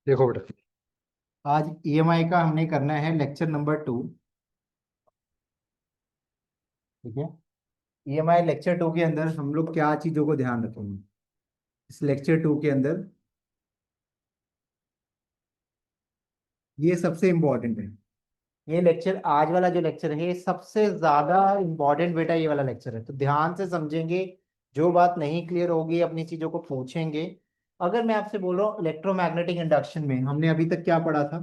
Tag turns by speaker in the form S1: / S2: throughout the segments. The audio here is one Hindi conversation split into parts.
S1: देखो बेटा।
S2: आज ईएमआई का हमने करना है लेक्चर नंबर 2। ठीक है। ईएमआई लेक्चर 2 के अंदर हम लोग क्या चीजों को ध्यान रखेंगे इस लेक्चर 2 के अंदर। ये सबसे इम्पोर्टेंट है। ये लेक्चर, आज वाला जो लेक्चर है, ये सबसे ज्यादा इम्पोर्टेंट बेटा ये वाला लेक्चर है, तो ध्यान से समझेंगे। जो बात नहीं क्लियर होगी अपनी चीजों को पूछेंगे। अगर मैं आपसे बोल रहा हूँ इलेक्ट्रोमैग्नेटिक इंडक्शन में हमने अभी तक क्या पढ़ा था।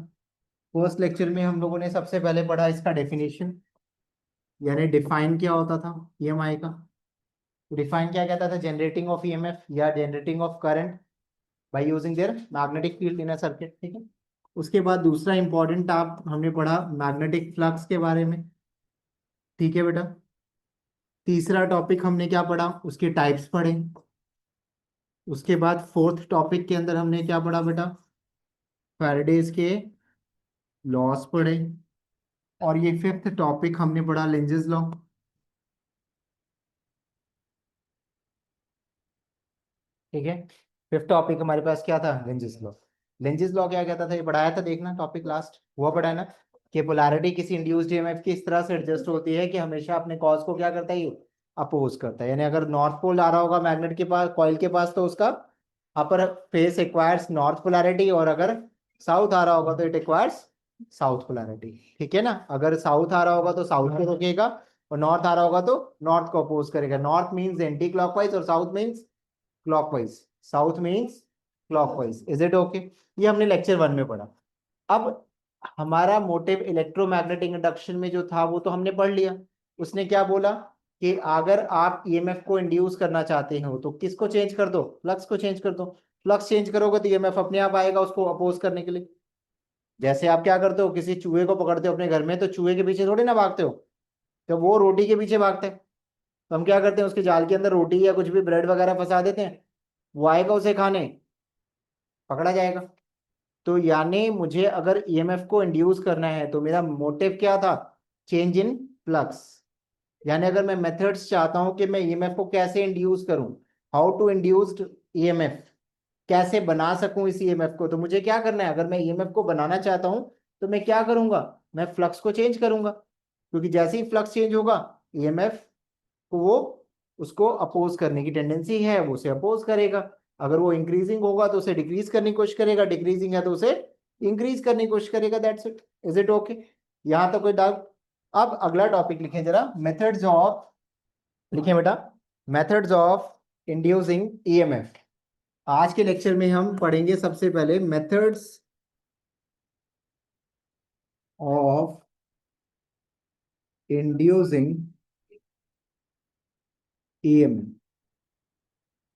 S2: फर्स्ट लेक्चर में हम लोगों ने सबसे पहले पढ़ा इसका डेफिनेशन, यानी डिफाइन क्या होता था ईएमआई का। डिफाइन क्या कहता था? जनरेटिंग ऑफ ईएमएफ या generating of current by using their magnetic field in a circuit. ठीक है। उसके बाद दूसरा इंपॉर्टेंट आप हमने पढ़ा मैग्नेटिक फ्लक्स के बारे में। ठीक है बेटा। तीसरा टॉपिक हमने क्या पढ़ा? उसके टाइप्स पढ़े। उसके बाद फोर्थ टॉपिक के अंदर हमने क्या पढ़ा बेटा? फैराडेज के लॉस पढ़े। और ये फिफ्थ टॉपिक हमने पढ़ा लेंजेस लॉ। ठीक है। फिफ्थ टॉपिक हमारे पास क्या था? Lenz's law. लेंजेस लॉ क्या कहता था? ये पढ़ाया था, देखना टॉपिक लास्ट हुआ पढ़ा है ना, कि पोलैरिटी किसी इंड्यूस्ड ईएमएफ की इस तरह से एडजस्ट होती है कि हमेशा अपने कॉज को क्या करता है? ये अपोज करता है। यानी अगर नॉर्थ पोल आ रहा होगा मैग्नेट के पास, कॉइल के पास, तो उसका अपर फेस एक्वायर्स नॉर्थ पोलैरिटी, और अगर साउथ आ रहा होगा तो इट एक्वायर्स साउथ पोलैरिटी। ठीक है ना। अगर साउथ आ रहा होगा तो साउथ को रोकेगा, और नॉर्थ आ रहा होगा तो नॉर्थ को अपोज करेगा। नॉर्थ मीन्स एंटी क्लॉकवाइज और south means clockwise. South means clockwise. Is it okay? ये हमने लेक्चर 1 में पढ़ा। अब हमारा मोटिव इलेक्ट्रोमैग्नेटिक इंडक्शन में जो था वो तो हमने पढ़ लिया। उसने क्या बोला कि अगर आप ईएमएफ को इंड्यूस करना चाहते हो तो किसको चेंज कर दो? फ्लक्स को चेंज कर दो। फ्लक्स चेंज करोगे तो ईएमएफ अपने आप आएगा उसको अपोज करने के लिए। जैसे आप क्या करते हो, किसी चूहे को पकड़ते हो अपने घर में, तो चूहे के पीछे थोड़ी ना भागते हो, तो वो रोटी के पीछे भागते हैं। तो हम क्या करते हैं, उसके जाल के अंदर रोटी या कुछ भी ब्रेड वगैरह फंसा देते हैं, वो आएगा उसे खाने, पकड़ा जाएगा। तो यानी मुझे अगर ईएमएफ को इंड्यूस करना है तो मेरा मोटिव क्या था? Change in flux. यानी अगर मैं मेथड्स चाहता हूं कि मैं ईएमएफ को कैसे इंड्यूस करूं, हाउ टू इंड्यूस्ड ईएमएफ, कैसे बना सकूं इस ईएमएफ को, तो मुझे क्या करना है? अगर मैं ईएमएफ को बनाना चाहता हूं तो मैं क्या करूंगा? मैं फ्लक्स को चेंज करूंगा, क्योंकि जैसे ही फ्लक्स चेंज होगा ईएमएफ को वो उसको अपोज करने की टेंडेंसी है, वो उसे अपोज करेगा। अगर वो इंक्रीजिंग होगा तो उसे डिक्रीज करने की कोशिश करेगा, डिक्रीजिंग है तो उसे इंक्रीज करने की कोशिश करेगा। That's it. Is it okay? यहां तक कोई डाउट? अब अगला टॉपिक लिखें जरा, मेथड्स ऑफ, लिखें बेटा, मेथड्स ऑफ इंड्यूसिंग ईएमएफ। आज के लेक्चर में हम पढ़ेंगे सबसे पहले मेथड्स ऑफ इंड्यूसिंग ईएमएफ,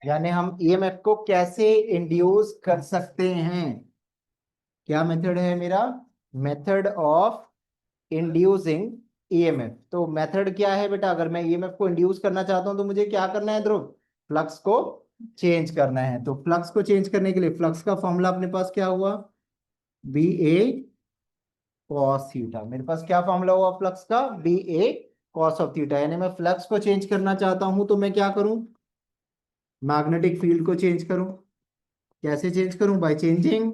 S2: यानी हम ईएमएफ को कैसे इंड्यूस कर सकते हैं। क्या मेथड है मेरा? Method of inducing EMF. तो मेथड क्या है बेटा? अगर मैं ईएमएफ को इंड्यूस करना चाहता हूं तो मुझे क्या करना है ध्रुव? फ्लक्स को चेंज करना है। तो फ्लक्स को चेंज करने के लिए फ्लक्स का फॉर्मूला अपने पास क्या हुआ? B A cos theta. मेरे पास क्या फॉर्मूला हुआ फ्लक्स का? B A cos of theta. यानी मैं फ्लक्स को चेंज करना चाहता हूं तो मैं क्या करूं? मैग्नेटिक फील्ड को चेंज करूं। कैसे चेंज करूं? By changing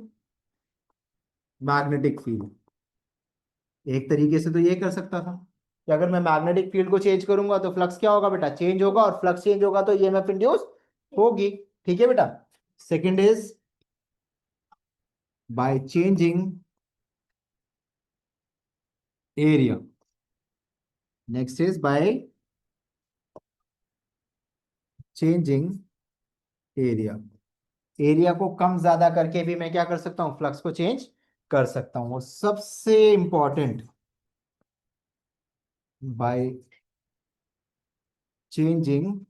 S2: magnetic field. एक तरीके से तो ये कर सकता था कि अगर मैं मैग्नेटिक फील्ड को चेंज करूंगा तो फ्लक्स क्या होगा बेटा? चेंज होगा, और फ्लक्स चेंज होगा तो ईएमएफ इंड्यूस होगी। ठीक है बेटा। Second is by changing area. Next is by changing area. Area को कम ज्यादा करके भी मैं क्या कर सकता हूँ? फ्लक्स को चेंज कर सकता हूँ। और सबसे इंपॉर्टेंट, बाय चेंजिंग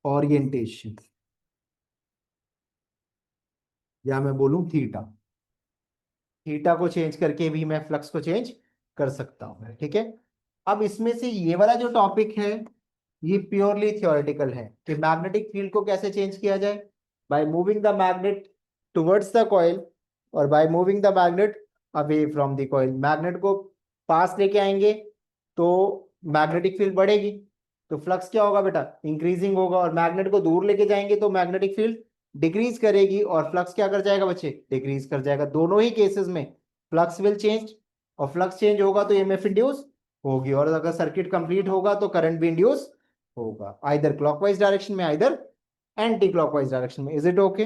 S2: ओरिएंटेशन, या मैं बोलूं थीटा। थीटा को चेंज करके भी मैं फ्लक्स को चेंज कर सकता हूं। ठीक है। अब इसमें से ये वाला जो टॉपिक है ये प्योरली थियोरेटिकल है कि मैग्नेटिक फील्ड को कैसे चेंज किया जाए, by moving the magnet towards the coil, और by moving the magnet away from the coil. Magnet को पास लेके आएंगे तो मैग्नेटिक फील्ड बढ़ेगी, तो फ्लक्स क्या होगा बेटा? इंक्रीजिंग होगा। और मैग्नेट को दूर लेके जाएंगे तो मैग्नेटिक फील्ड डिक्रीज करेगी और फ्लक्स क्या कर जाएगा बच्चे, डिक्रीज कर जाएगा। दोनों ही केसेस में फ्लक्स विल चेंज, और फ्लक्स चेंज होगा तो ईएमएफ इंड्यूस होगी, और अगर सर्किट कंप्लीट होगा तो करंट भी इंड्यूस होगा, आइदर क्लॉकवाइज डायरेक्शन में आइदर एंटी क्लॉकवाइज डायरेक्शन में। Is it okay?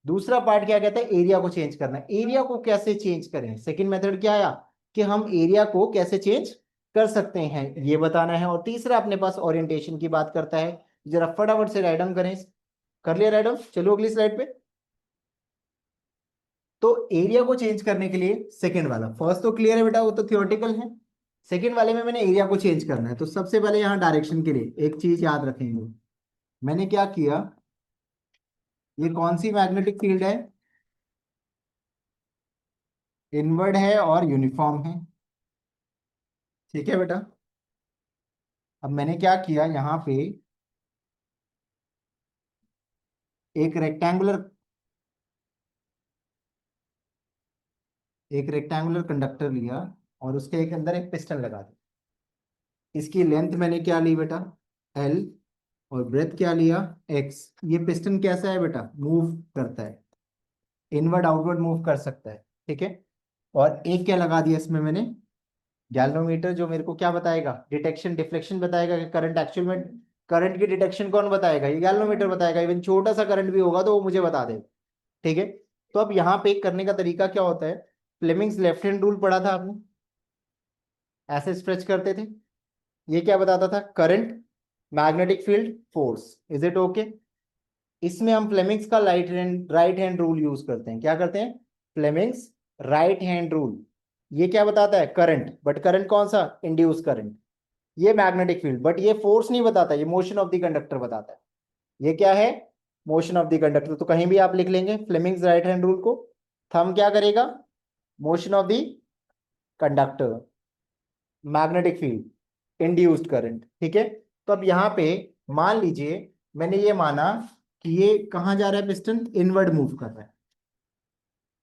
S2: दूसरा पार्ट क्या कहता है, एरिया को चेंज करना है। एरिया को कैसे चेंज करें, सेकंड मेथड क्या आया कि हम एरिया को कैसे चेंज कर सकते हैं ये बताना है। और तीसरा अपने पास ओरिएंटेशन की बात करता है। जरा फटाफट से राइट डाउन करें। कर लिया राइट डाउन? चलो अगली स्लाइड पे। तो एरिया को चेंज करने के लिए सेकंड वाला, फर्स्ट तो क्लियर है बेटा, वो तो थियोरेटिकल है। सेकंड वाले में मैंने एरिया को चेंज करना है, तो सबसे पहले यहां डायरेक्शन के लिए एक चीज याद रखेंगे। मैंने क्या किया, ये कौन सी मैग्नेटिक फील्ड है, इनवर्ड है और यूनिफॉर्म है। ठीक है बेटा। अब मैंने क्या किया, यहाँ पे एक रेक्टेंगुलर कंडक्टर लिया और उसके एक अंदर एक पिस्टन लगा दिया। इसकी लेंथ मैंने क्या ली बेटा, एल, और ब्रेथ क्या लिया, एक्स। ये पिस्टन कैसा है बेटा, मूव करता है, इनवर्ड आउटवर्ड मूव कर सकता है। ठीक है। और एक क्या लगा दिया इसमें मैंने, गैल्वेनोमीटर, जो मेरे को क्या बताएगा, डिटेक्शन डिफ्लेक्शन बताएगा कि करंट एक्चुअल में, करंट की डिटेक्शन कौन बताएगा, ये गैल्वेनोमीटर बताएगा। इवन छोटा सा करंट भी होगा तो वो मुझे बता देगा। ठीक है। तो अब यहाँ पे करने का तरीका क्या होता है, फ्लेमिंग्स लेफ्ट हैंड रूल पढ़ा था आपने, ऐसे स्ट्रेच करते थे। ये क्या बताता था, current, magnetic field, force. Is it okay? इसमें हम फ्लेमिंग्स का राइट हैंड रूल यूज करते हैं। क्या करते हैं, फ्लेमिंग्स राइट हैंड रूल। ये क्या बताता है, करंट, बट करंट कौन सा, इंड्यूस करंट। ये मैग्नेटिक फील्ड, बट ये फोर्स नहीं बताता, ये मोशन ऑफ द कंडक्टर बताता है। ये क्या है, मोशन ऑफ द कंडक्टर। तो कहीं भी आप लिख लेंगे फ्लेमिंग्स राइट हैंड रूल को। थंब क्या करेगा, motion of the conductor, magnetic field, induced current. ठीक है। तो अब यहाँ पे मान लीजिए मैंने ये माना कि ये कहाँ जा रहा है, पिस्टन इनवर्ड मूव कर रहा है,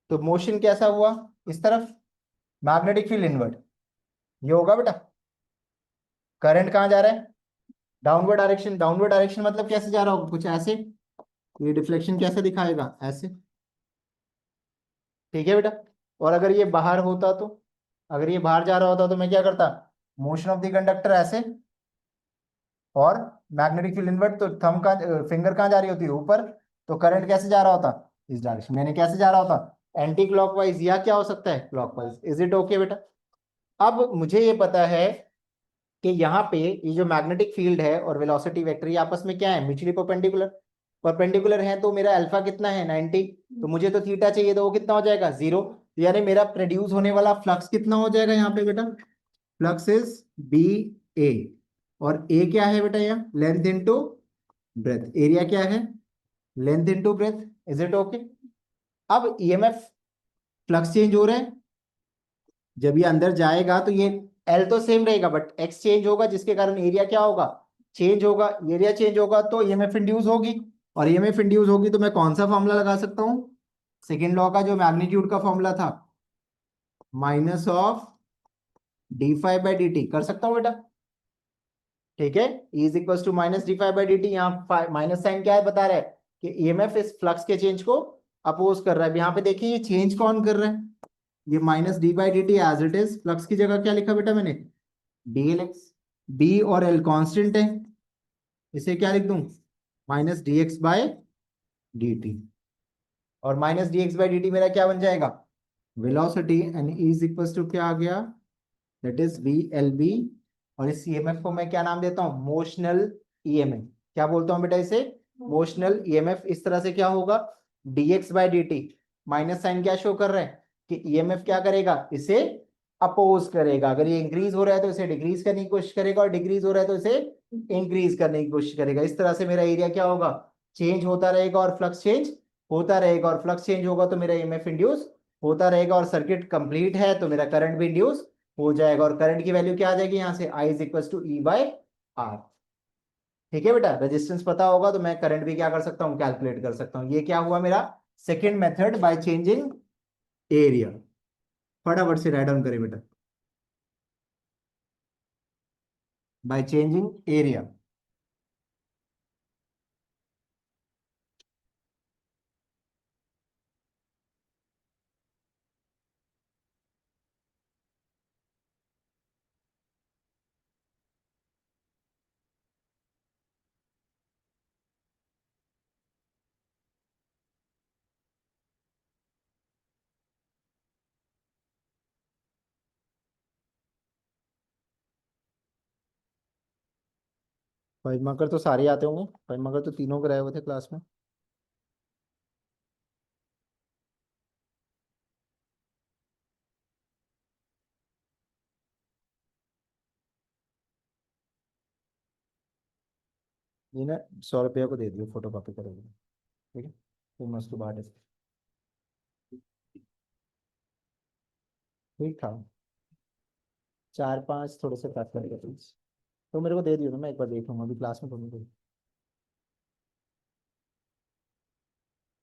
S2: तो मोशन कैसा हुआ, इस तरफ, मैग्नेटिक फील्ड इनवर्ड, ये होगा बेटा। करंट कहाँ जा रहा है, डाउनवर्ड डायरेक्शन। डाउनवर्ड डायरेक्शन मतलब कैसे जा रहा होगा, कुछ ऐसे, तो ये डिफ्लेक्शन कैसे दिखाएगा, ऐसे। ठीक है बेटा। और अगर ये बाहर होता तो, अगर ये बाहर जा रहा होता तो मैं क्या करता, मोशन ऑफ द कंडक्टर ऐसे, और मैग्नेटिक फील्ड इनवर्ट, तो थंब का फिंगर कहाँ जा रही होती है, ऊपर। तो करंट कैसे जा रहा होता, इस डायरेक्शन। मैंने कैसे जा रहा होता, एंटी क्लॉकवाइज, या क्या हो सकता है, क्लॉकवाइज। इज इट ओके बेटा? अब मुझे ये पता है कि यहाँ पे ये जो मैग्नेटिक फील्ड है और वेलोसिटी वेक्टर, ये आपस में क्या है, म्यूचुअली परपेंडिकुलर। परपेंडिकुलर है तो मेरा अल्फा कितना है, 90। तो मुझे तो थीटा चाहिए, तो वो कितना हो जाएगा, 0। यानी मेरा प्रोड्यूस होने वाला फ्लक्स कितना हो जाएगा यहाँ पे बेटा, फ्लक्स इज बी ए। और ए क्या है बेटा, यहाँ लेंथ इनटू ब्रेथ। एरिया क्या है, length into breadth. Is it okay? अब ईएमएफ, फ्लक्स चेंज हो रहा है, जब ये अंदर जाएगा तो ये एल तो सेम रहेगा, बट एक्स चेंज होगा, जिसके कारण एरिया क्या होगा, चेंज होगा। एरिया चेंज होगा तो ईएमएफ इंड्यूस होगी, और ईएमएफ इंड्यूस होगी तो मैं कौन सा फॉर्मूला लगा सकता हूँ, सेकेंड लॉ का जो मैग्नीट्यूड का फॉर्मूला था, minus of d phi by D t, कर सकता हूँ बेटा। ठीक है, E is equal to minus d phi by D t. यहाँ माइनस साइन क्या है, बता रहा है कि ईएमएफ इस फ्लक्स के चेंज को अपोज कर रहा है। यहाँ पे देखिए ये चेंज कौन कर रहा है, ये minus D by D T as it is. Flux की जगह क्या लिखा बेटा मैंने, डी एल एक्स। बी और एल कांस्टेंट है, इसे क्या लिख दूं, minus D X by D T. और minus D X by D T मेरा क्या बन जाएगा, velocity. And is equal to क्या आ गया, that is V L B. और इस ईएमएफ को मैं क्या नाम देता हूँ, मोशनल ईएमएफ। क्या बोलता हूँ बेटा इसे, मोशनल ईएमएफ। इस तरह से क्या होगा, dx by dt, minus sign क्या शो कर रहा है कि ईएमएफ क्या करेगा, इसे अपोज करेगा। अगर ये इंक्रीज हो रहा है तो इसे डिक्रीज करने की कोशिश करेगा, और डिक्रीज हो रहा है तो इसे इंक्रीज करने की कोशिश करेगा। इस तरह से मेरा एरिया क्या होगा, चेंज होता रहेगा, और फ्लक्स चेंज होता रहेगा। और फ्लक्स चेंज होगा तो मेरा ईएमएफ इंड्यूस होता रहेगा, और सर्किट कंप्लीट है तो मेरा करंट भी इंड्यूस हो जाएगा। और करंट की वैल्यू क्या आ जाएगी यहाँ से, I is equal to E by R. ठीक है बेटा, रेजिस्टेंस पता होगा तो मैं करंट भी क्या कर सकता हूँ, कैलकुलेट कर सकता हूँ। ये क्या हुआ मेरा second method, by changing area. फटाफट से राइट डाउन करें बेटा, बाय चेंजिंग एरिया। भाई मगर तो सारे आते होंगे, भाई मगर तो तीनों कराए हुए थे क्लास में। ये ना 100 रुपया को दे दियो, फोटो कॉपी करोगे, ठीक है, फिर मैं उसको बाहर ठीक था। 4 5 थोड़े से पैक कर प्लीज। तो मेरे को दे दियो ना, मैं एक बार देख लूंगा अभी क्लास में तो नहीं।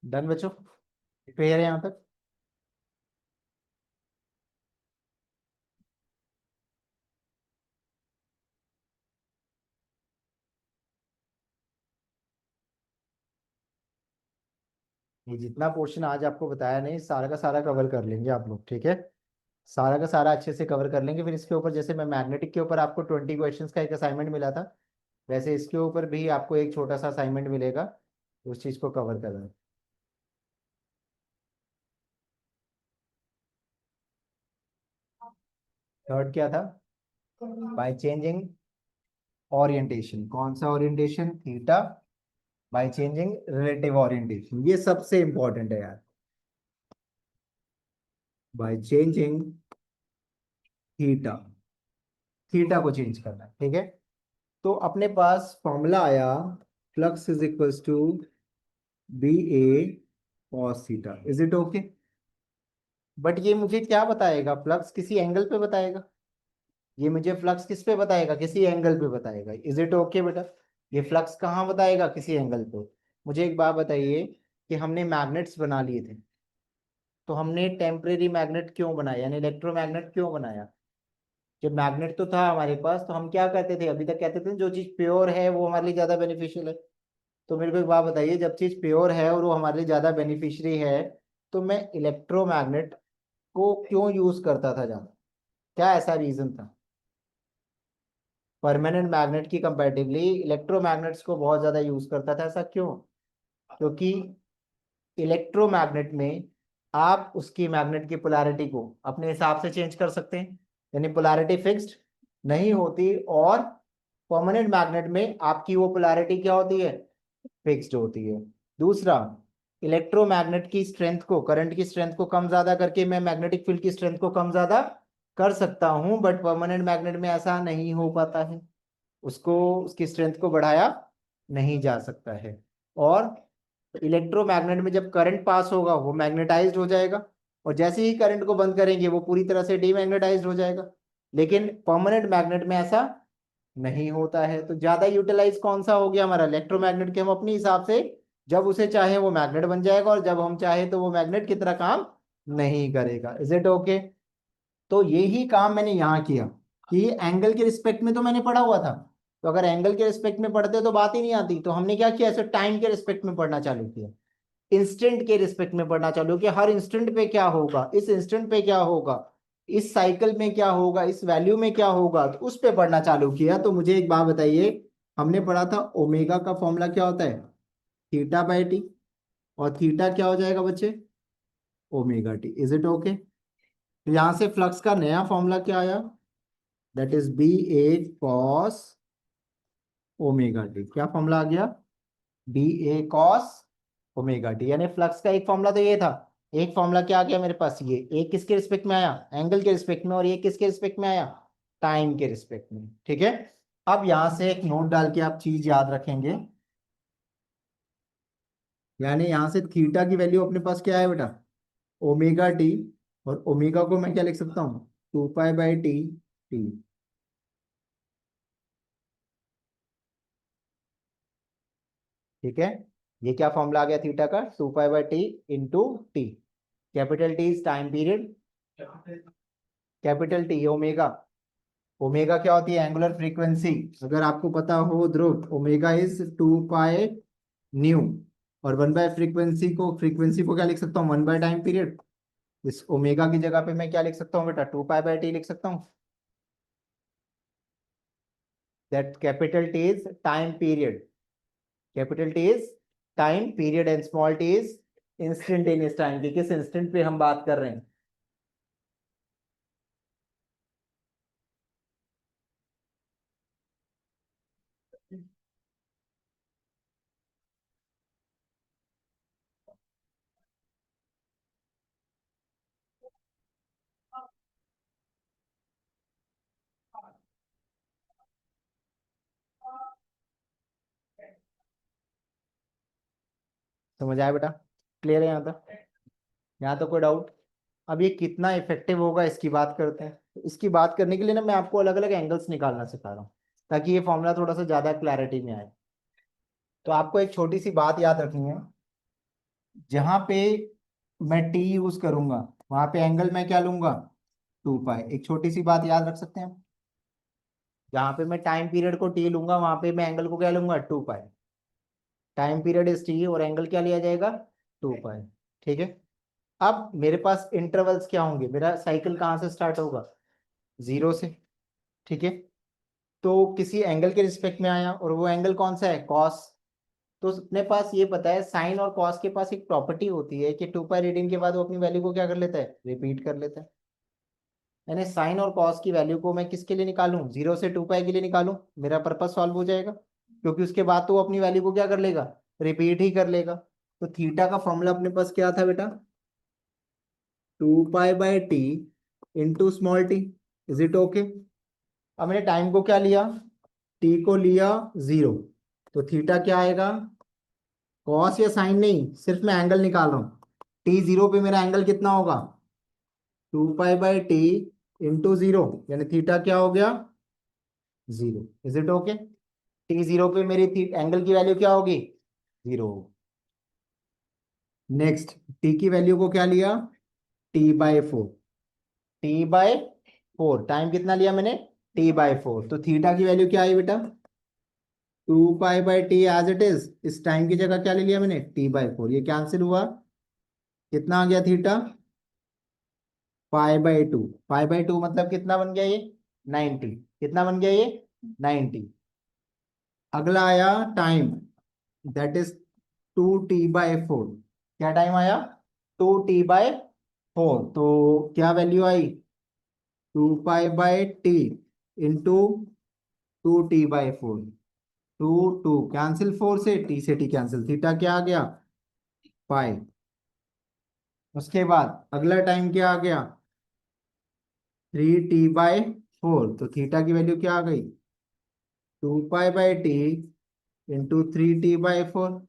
S2: डन बच्चों, क्लियर है यहाँ तक? ये जितना पोर्शन आज आपको बताया नहीं, सारा का सारा कवर कर लेंगे आप लोग, ठीक है। सारा का सारा अच्छे से कवर कर लेंगे। फिर इसके ऊपर जैसे मैं मैग्नेटिक के ऊपर आपको 20 क्वेश्चंस का एक असाइनमेंट मिला था, वैसे इसके ऊपर भी आपको एक छोटा सा असाइनमेंट मिलेगा, उस चीज को कवर करना है। थर्ड क्या था? By changing orientation. कौन सा orientation? Theta. By changing relative orientation, ये सबसे इंपॉर्टेंट है यार। बाय चेंजिंग थीटा, थीटा को चेंज करना है, ठीक है। तो अपने पास फॉर्मूला आया, flux is equals to B A cos theta, is it okay? But ये मुझे क्या बताएगा? फ्लक्स किसी एंगल पे बताएगा। ये मुझे फ्लक्स किस पे बताएगा? किसी एंगल पे बताएगा। इज इट ओके बेटा? ये फ्लक्स कहाँ बताएगा? किसी एंगल पे। मुझे एक बात बताइए कि हमने मैग्नेट्स बना लिए थे, तो हमने टेम्परेरी मैग्नेट क्यों बनाया, यानी इलेक्ट्रोमैग्नेट क्यों बनाया? जब मैग्नेट तो था हमारे पास, तो हम क्या कहते थे? अभी तक कहते थे जो चीज प्योर है वो हमारे लिए ज्यादा बेनिफिशियल है। तो मेरे को एक बात बताइए, जब चीज प्योर है और वो हमारे लिए ज्यादा बेनिफिशियरी है, तो मैं इलेक्ट्रोमैग्नेट को क्यों यूज करता था ज्यादा? क्या ऐसा रीजन था? परमानेंट मैग्नेट की कंपैरेटिवली इलेक्ट्रोमैग्नेट्स को बहुत ज्यादा यूज करता था, ऐसा क्यों? क्योंकि इलेक्ट्रोमैग्नेट में आप उसकी मैग्नेट की पोलैरिटी को अपने हिसाब से चेंज कर सकते हैं, यानी पोलैरिटी फिक्स्ड नहीं होती। और परमानेंट मैग्नेट में आपकी वो पोलैरिटी क्या होती है? फिक्स्ड होती है। दूसरा, इलेक्ट्रोमैग्नेट की स्ट्रेंथ को, करंट की स्ट्रेंथ को कम ज्यादा करके मैं मैग्नेटिक फील्ड की स्ट्रेंथ को कम ज्यादा कर सकता हूं, बट परमानेंट मैग्नेट में ऐसा नहीं हो पाता है। उसको, उसकी स्ट्रेंथ को बढ़ाया नहीं जा सकता है। और इलेक्ट्रोमैग्नेट में जब करंट पास होगा वो मैग्नेटाइज्ड हो जाएगा, और जैसे ही करंट को बंद करेंगे वो पूरी तरह से डीमैग्नेटाइज्ड हो जाएगा। लेकिन परमानेंट मैग्नेट में ऐसा नहीं होता है। तो ज्यादा यूटिलाइज कौन सा हो गया हमारा? इलेक्ट्रोमैग्नेट के। हम अपने हिसाब से जब उसे चाहे वो मैग्नेट बन जाएगा, और जब हम चाहे तो वो मैग्नेट की तरह काम नहीं करेगा। Is it okay? तो यही काम मैंने यहाँ किया कि एंगल के रिस्पेक्ट में तो मैंने पढ़ा हुआ था। तो अगर एंगल के रिस्पेक्ट में पढ़ते तो बात ही नहीं आती। तो हमने क्या किया, ऐसे टाइम के रिस्पेक्ट में पढ़ना चालू किया, इंस्टेंट के रिस्पेक्ट में पढ़ना चालू किया। हर इंस्टेंट पे क्या होगा, इस इंस्टेंट पे क्या होगा, इस साइकिल में क्या होगा, इस वैल्यू में क्या होगा, तो उस पे पढ़ना चालू किया। तो मुझे एक बात बताइए, हमने पढ़ा था ओमेगा का फॉर्मूला क्या होता है? Theta by t. और थीटा क्या हो जाएगा बच्चे? Omega T. Is it okay? तो यहां से फ्लक्स का नया फॉर्मूला क्या आया? That is B A cos omega t. क्या फॉर्मूला आ गया? B A cos omega t. यानी फ्लक्स का एक फॉर्मूला तो ये था, एक फॉर्मूला क्या आ गया मेरे पास? ये एक किसके रिस्पेक्ट में आया? एंगल के रिस्पेक्ट में। और ये किसके रिस्पेक्ट में आया? टाइम के रिस्पेक्ट में, ठीक है। अब यहां से एक नोट डाल के आप चीज याद रखेंगे, यानी यहां से थीटा की वैल्यू अपने पास क्या है बेटा? Omega T. और ओमेगा को मैं क्या लिख सकता हूँ? 2 पाई बाई टी। टी, ठीक है। ये क्या फॉर्मूला आ गया थीटा का? 2 pi by T into T. Capital T is time period, capital T omega. Omega क्या होती है? Angular frequency. अगर आपको पता हो ध्रुव, ओमेगा इज 2 पाई न्यू। और 1 बाय फ्रीक्वेंसी को क्या लिख सकता हूँ? 1 बाय टाइम पीरियड। इस ओमेगा की जगह पे मैं क्या लिख सकता हूँ बेटा? 2 पाई बाई टी लिख सकता हूँ। That capital T is time period, capital T is time period, and small T is instantaneous time की। किस इंस्टेंट पे हम बात कर रहे हैं? समझ आया बेटा? क्लियर है यहाँ तक? यहाँ तो कोई डाउट? अब ये कितना इफेक्टिव होगा इसकी बात करते हैं। तो इसकी बात करने के लिए ना मैं आपको अलग अलग एंगल्स निकालना सिखा रहा हूँ, ताकि ये फॉर्मूला थोड़ा सा ज्यादा क्लैरिटी में आए। तो आपको एक छोटी सी बात याद रखनी है, जहां पे मैं टी यूज करूंगा वहां पे एंगल मैं क्या लूंगा, 2 पाई। एक छोटी सी बात याद रख सकते हैं, जहां पे मैं टाइम पीरियड को टी लूंगा वहां पे मैं एंगल को क्या लूंगा, 2 पाई। टाइम पीरियड इज टी और एंगल क्या लिया जाएगा, 2 पाई। ठीक है। अब मेरे पास इंटरवल्स क्या होंगे, मेरा साइकिल कहाँ से स्टार्ट होगा, 0 से। ठीक है। तो किसी एंगल के रिस्पेक्ट में आया और वो एंगल कौन सा है, कॉस। तो अपने पास ये पता है साइन और कॉस के पास एक प्रॉपर्टी होती है कि 2 पाई रीडिंग के बाद वो अपनी वैल्यू को क्या कर लेता है, रिपीट कर लेता है। यानी साइन और कॉस की वैल्यू को मैं किसके लिए निकालूं, 0 से 2 पाई के लिए निकालूं, मेरा पर्पस सॉल्व हो जाएगा, क्योंकि उसके बाद तो वो अपनी वैल्यू को क्या कर लेगा, रिपीट ही कर लेगा। तो थीटा का फॉर्मूला अपने पास क्या था बेटा, 2 pi T into small T. Is it okay? अब मैंने टाइम को क्या लिया, टी को लिया 0। तो थीटा क्या आएगा, कॉस या साइन नहीं, सिर्फ मैं एंगल निकाल रहा हूँ। T0 पे मेरा एंगल कितना होगा, 2 पाई/टी इंटू 0, यानी थीटा क्या हो गया, 0। Is it okay? T0 पे मेरी एंगल की वैल्यू क्या होगी, 0। नेक्स्ट, टी की वैल्यू को क्या लिया, T/4। T/4 टाइम कितना लिया मैंने, T/4। तो थीटा की वैल्यू क्या आई बेटा, 2 पाई/टी एज इट इज। इस टाइम की जगह क्या ले लिया मैंने, T/4। ये कैंसिल हुआ, कितना आ गया थीटा, पाई/2। पाई/2 मतलब कितना बन गया ये, 90। कितना बन गया ये, 90। अगला आया टाइम, दैट इज 2T/4। क्या टाइम आया, 2T/4। तो क्या वैल्यू आई, 2 पाई/टी इंटू 2T/4। 2 कैंसिल, 4 से टी कैंसिल, थीटा क्या आ गया, पाई। उसके बाद अगला टाइम क्या आ गया, 3T/4। तो थीटा की वैल्यू क्या आ गई, 2 पाई/टी इंटू 3T/4।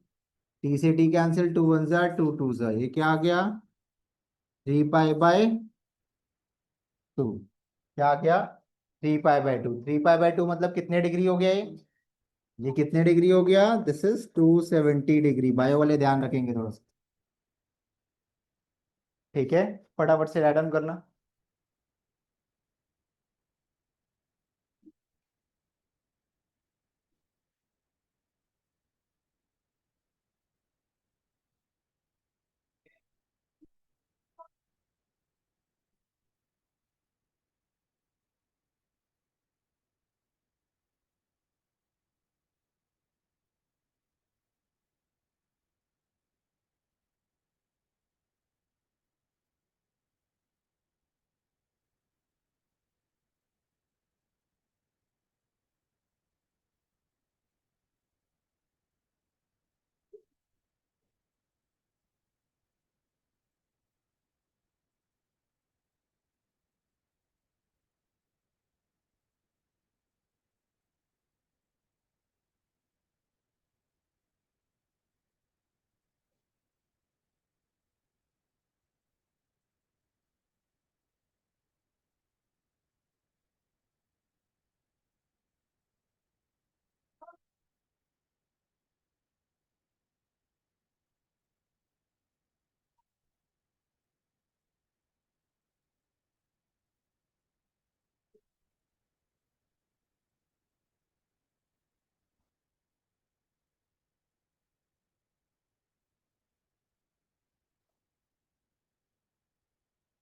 S2: टी से टी कैंसिल, 2 1 जार 2 2 जार, ये क्या आ गया, 3 पाई/2। क्या आ गया, 3 पाई/2। 3 पाई/2 मतलब कितने डिग्री हो गया ये कितने डिग्री हो गया, दिस इज 270 डिग्री। बायो वाले ध्यान रखेंगे थोड़ा सा। ठीक है, फटाफट से राइट डाउन करना।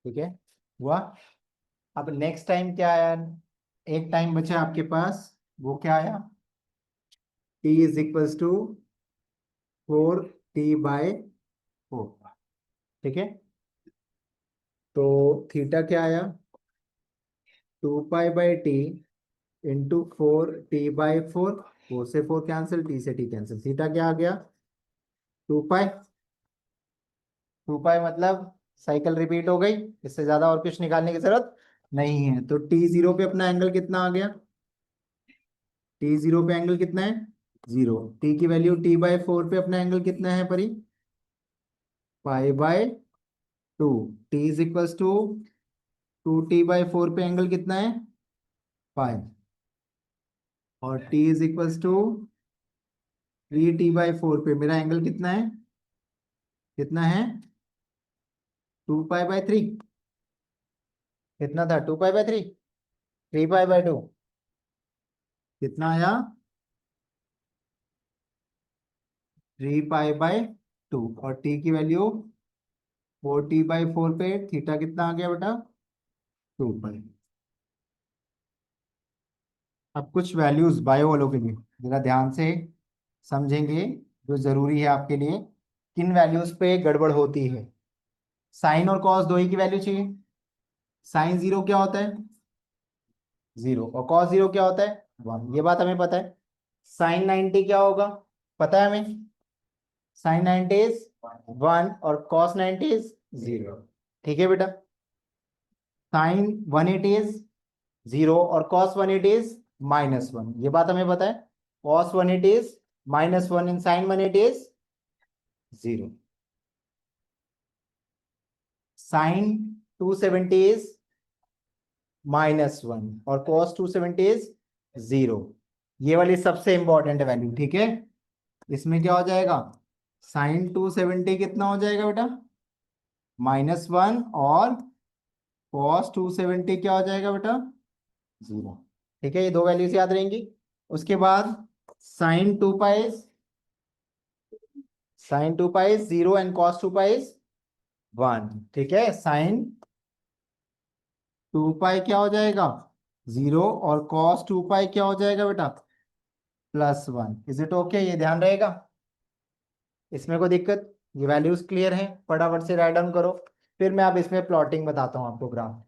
S2: ठीक है, हुआ। अब नेक्स्ट टाइम क्या आया, एक टाइम बचा आपके पास, वो क्या आया, T is equals to 4T/4। ठीक है। तो थीटा क्या आया, 2 पाई/टी इंटू 4T/4। 4 से 4 कैंसिल, टी से टी कैंसिल, थीटा क्या आ गया, 2 पाई। 2 पाई मतलब साइकिल रिपीट हो गई, इससे ज्यादा और कुछ निकालने की जरूरत नहीं है। तो T0 पे अपना एंगल कितना आ गया, T0 पे एंगल कितना है, 0। टी की वैल्यू T/4 पे अपना एंगल कितना है परी, pi by two. T is equals to 2t/4 पे एंगल कितना है, पाई। और T is equals to 3t/4 पे मेरा एंगल कितना है, कितना है, 2π/3। कितना था, 2π/3, 3π/2, कितना आया, 3π/2। और टी की वैल्यू 4t/4 पे थीटा कितना आ गया बेटा, 2π। अब कुछ वैल्यूज बायो वालों के लिए जरा ध्यान से समझेंगे, जो जरूरी है आपके लिए। किन वैल्यूज पे गड़बड़ होती है। साइन और कॉस दो ही की वैल्यू चाहिए। साइन जीरो क्या होता है, जीरो, और कॉस जीरो क्या होता है, वन, ये बात हमें पता है। साइन 90 क्या होगा, पता है हमें। साइन 90 इज वन और कॉस 90 इज जीरो। ठीक है बेटा। साइन 180 इज जीरो और कॉस 180 इज -1, ये बात हमें पता है। Cos 180 is -1 in sine 180 is zero. Sine 270 is -1 और कॉस 270 इज जीरो। ये वाली सबसे इंपॉर्टेंट वैल्यू, ठीक है। इसमें क्या हो जाएगा, साइन 270 कितना हो जाएगा बेटा, -1, और कॉस 270 क्या हो जाएगा बेटा, जीरो। ठीक है, ये दो वैल्यूज याद रहेंगी। उसके बाद sine 2π, sine 2π zero and cos 2π 1। ठीक है, साइन 2π क्या हो जाएगा, जीरो, और कॉस 2π क्या हो जाएगा बेटा, +1। इज इट ओके, ये ध्यान रहेगा। इसमें कोई दिक्कत, ये वैल्यूज क्लियर है, फटाफट से राइट डाउन करो। फिर मैं अब इसमें प्लॉटिंग बताता हूँ आपको, ग्राफ।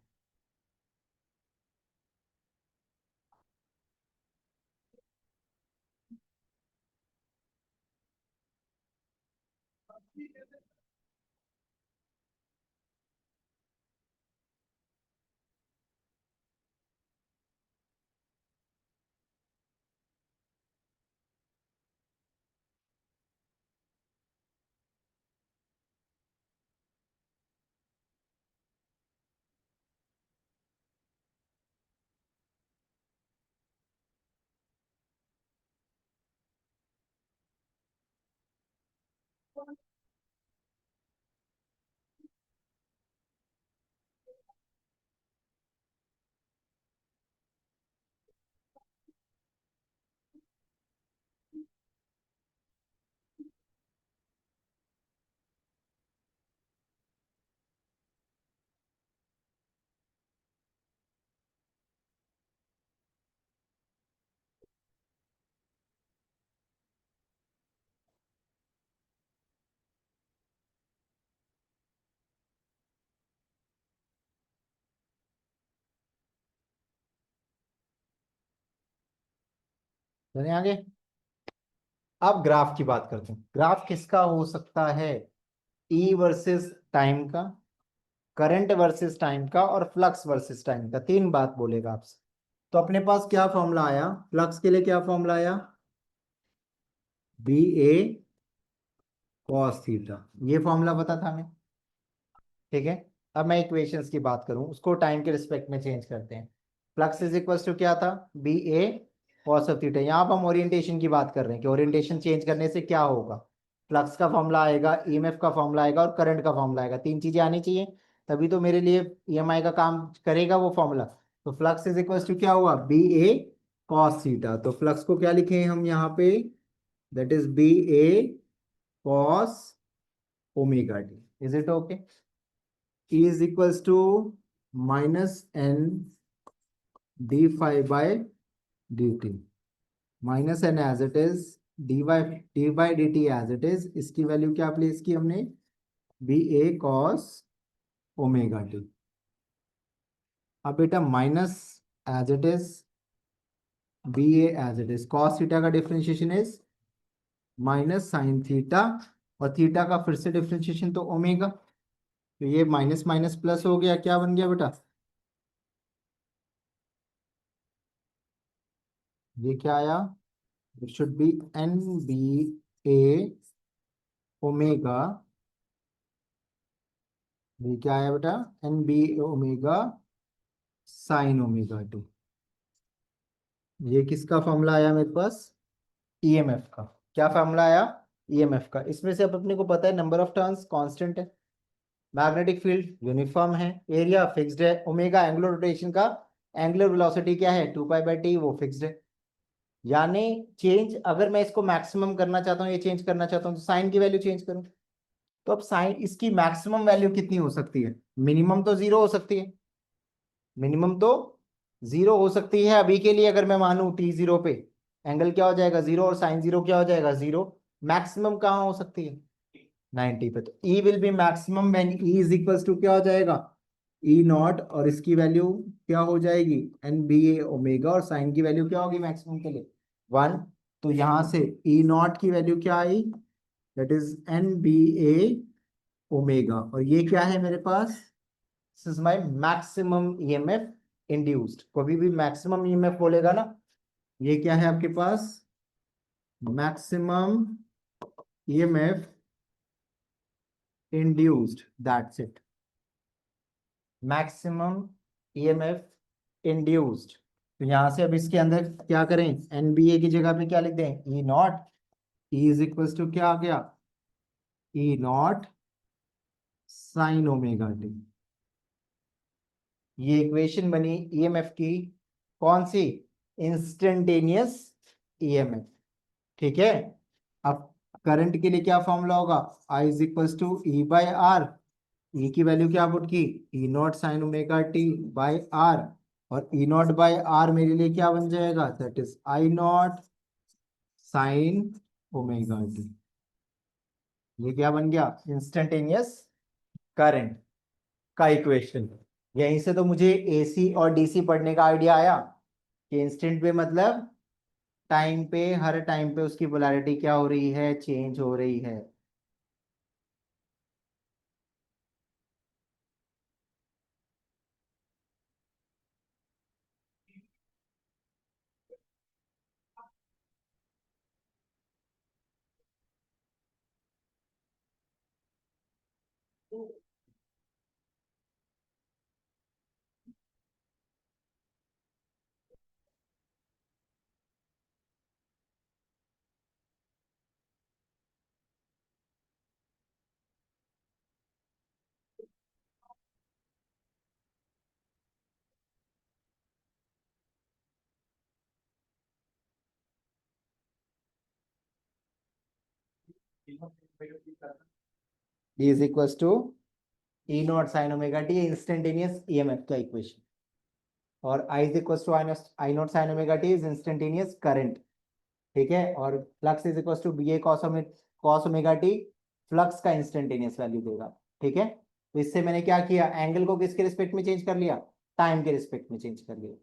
S2: चलिए आगे। अब ग्राफ की बात करते हैं। ग्राफ किसका हो सकता है, ई वर्सेस टाइम का, करंट वर्सेस टाइम का, और फ्लक्स वर्सेस टाइम का। तीन बात बोलेगा आपसे। तो अपने पास क्या फॉर्मूला आया, फ्लक्स के लिए क्या फॉर्मूला आया, BA cos थीटा, ये फॉर्मूला पता था हमें। ठीक है। अब मैं इक्वेशंस की बात करूं, उसको टाइम के रिस्पेक्ट में चेंज करते हैं। फ्लक्स इज इक्वल टू क्या था, BA cos ऑफ थीटा। यहाँ पर हम ओरिएंटेशन की बात कर रहे हैं कि ओरिएंटेशन चेंज करने से क्या होगा। फ्लक्स का फॉर्मूला आएगा, EMF का फॉर्मूला आएगा, और करंट का फॉर्मूला आएगा। तीन चीजें आनी चाहिए, तभी तो मेरे लिए EMI का काम करेगा वो फॉर्मूला। तो फ्लक्स इज इक्वल टू क्या हुआ, BA cos थीटा। तो फ्लक्स को क्या लिखे हम यहाँ पे, that is BA cos omega T. Is it okay. E is equals to -n d phi/dt, -n as it is, d/dt as it is। इसकी वैल्यू क्या प्लेस की हमने, BA cos ओमेगा टी। अब बेटा minus as it is, BA as it is, cos theta का differentiation is minus sine theta, और थीटा का फिर से डिफरेंशिएशन तो ओमेगा। तो ये माइनस माइनस प्लस हो गया, क्या बन गया बेटा, ये क्या आया, it should be NBA omega ये क्या आया बेटा, N B omega sine omega T. ये किसका फॉर्मूला आया मेरे पास, ईएमएफ का। क्या फॉर्मूला आया, ईएमएफ का। इसमें से अब अपने को पता है नंबर ऑफ टर्न्स कांस्टेंट है, मैग्नेटिक फील्ड यूनिफॉर्म है, एरिया फिक्स्ड है, ओमेगा एंगुलर रोटेशन का एंगुलर वेलोसिटी क्या है 2 पाई/टी, वो फिक्स्ड है। यानी चेंज, अगर मैं इसको मैक्सिमम करना चाहता हूँ, ये चेंज करना चाहता हूँ, तो साइन की वैल्यू चेंज करूँ। तो अब साइन, इसकी मैक्सिमम वैल्यू कितनी हो सकती है, मिनिमम तो जीरो हो सकती है, मिनिमम तो जीरो हो सकती है अभी के लिए। अगर मैं मानूं T0 पे एंगल क्या हो जाएगा जीरो, और साइन जीरो क्या हो जाएगा जीरो। मैक्सिमम कहाँ हो सकती है 90 पे। तो E will be maximum when E is equals to क्या हो जाएगा E नॉट, और इसकी वैल्यू क्या हो जाएगी एन बी ए ओमेगा, और साइन की वैल्यू क्या होगी मैक्सिमम के लिए 1। तो यहां से E नॉट की वैल्यू क्या आई, that is N B A omega, और ये क्या है मेरे पास, this is my maximum EMF induced. कभी भी मैक्सिमम ईएमएफ बोलेगा ना, ये क्या है आपके पास, maximum EMF induced, that's it, maximum EMF induced. तो यहां से अब इसके अंदर क्या करें, एनबीए की जगह पे क्या लिख दें, E naught, E is equal to क्या आ गया, E naught sine omega T. ये इक्वेशन बनी ईएमएफ की, कौन सी, इंस्टेंटेनियस ईएमएफ। ठीक है। अब करंट के लिए क्या फॉर्मूला होगा, I is equal to E by R. E की वैल्यू क्या पुट की, E naught sine omega T by R, और ई नॉट बाई आर मेरे लिए क्या बन जाएगा, that is I naught sine omega T. ये क्या बन गया, इंस्टेंटेनियस करंट का इक्वेशन। यहीं से तो मुझे एसी और डीसी पढ़ने का आइडिया आया कि इंस्टेंट पे मतलब टाइम पे, हर टाइम पे उसकी पोलैरिटी क्या हो रही है, चेंज हो रही है। Is equal to E naught sine omega T, instantaneous EMF का इक्वेशन। और I is equal to I naught sine omega T is instantaneous current. ठीक है। और flux is equal to B A cos omega T, flux का इंस्टेंटेनियस वैल्यू देगा। ठीक है। तो इससे मैंने क्या किया, एंगल को किसके रिस्पेक्ट में चेंज कर लिया, टाइम के रिस्पेक्ट में चेंज कर लिया।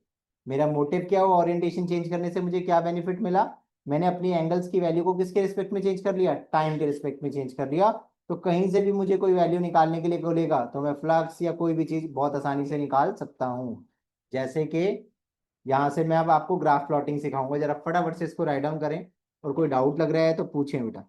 S2: मेरा मोटिव क्या हुआ, ओरिएंटेशन चेंज करने से मुझे क्या बेनिफिट मिला, मैंने अपनी एंगल्स की वैल्यू को किसके रिस्पेक्ट में चेंज कर लिया, टाइम के रिस्पेक्ट में चेंज कर लिया। तो कहीं से भी मुझे कोई वैल्यू निकालने के लिए बोलेगा तो मैं फ्लक्स या कोई भी चीज बहुत आसानी से निकाल सकता हूँ। जैसे कि यहाँ से मैं अब आपको ग्राफ प्लॉटिंग सिखाऊंगा, जरा फटाफट से इसको राइट डाउन करें, और कोई डाउट लग रहा है तो पूछें बेटा।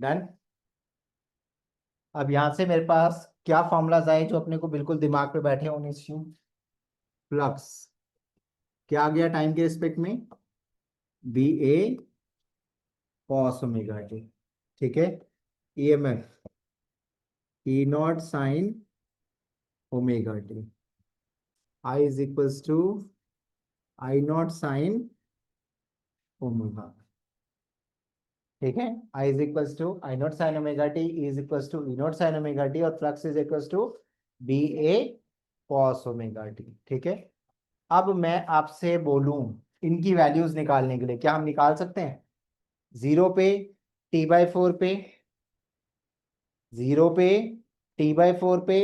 S2: डन। अब यहाँ से मेरे पास क्या फॉर्मूलाज आए जो अपने को बिल्कुल दिमाग पे बैठे होने चाहिए। फ्लक्स क्या आ गया टाइम के रिस्पेक्ट में, B A cos omega T. ठीक है। EMF E naught sine omega T, I is equals to I naught sine omega. ठीक है। I is equals to I naught sine omega T, is equals to E naught sine omega T, और flux is equals to B A cos omega T. ठीक है। अब मैं आपसे बोलूं इनकी वैल्यूज निकालने के लिए, क्या हम निकाल सकते हैं, जीरो पे, T/4 पे, जीरो पे, T/4 पे,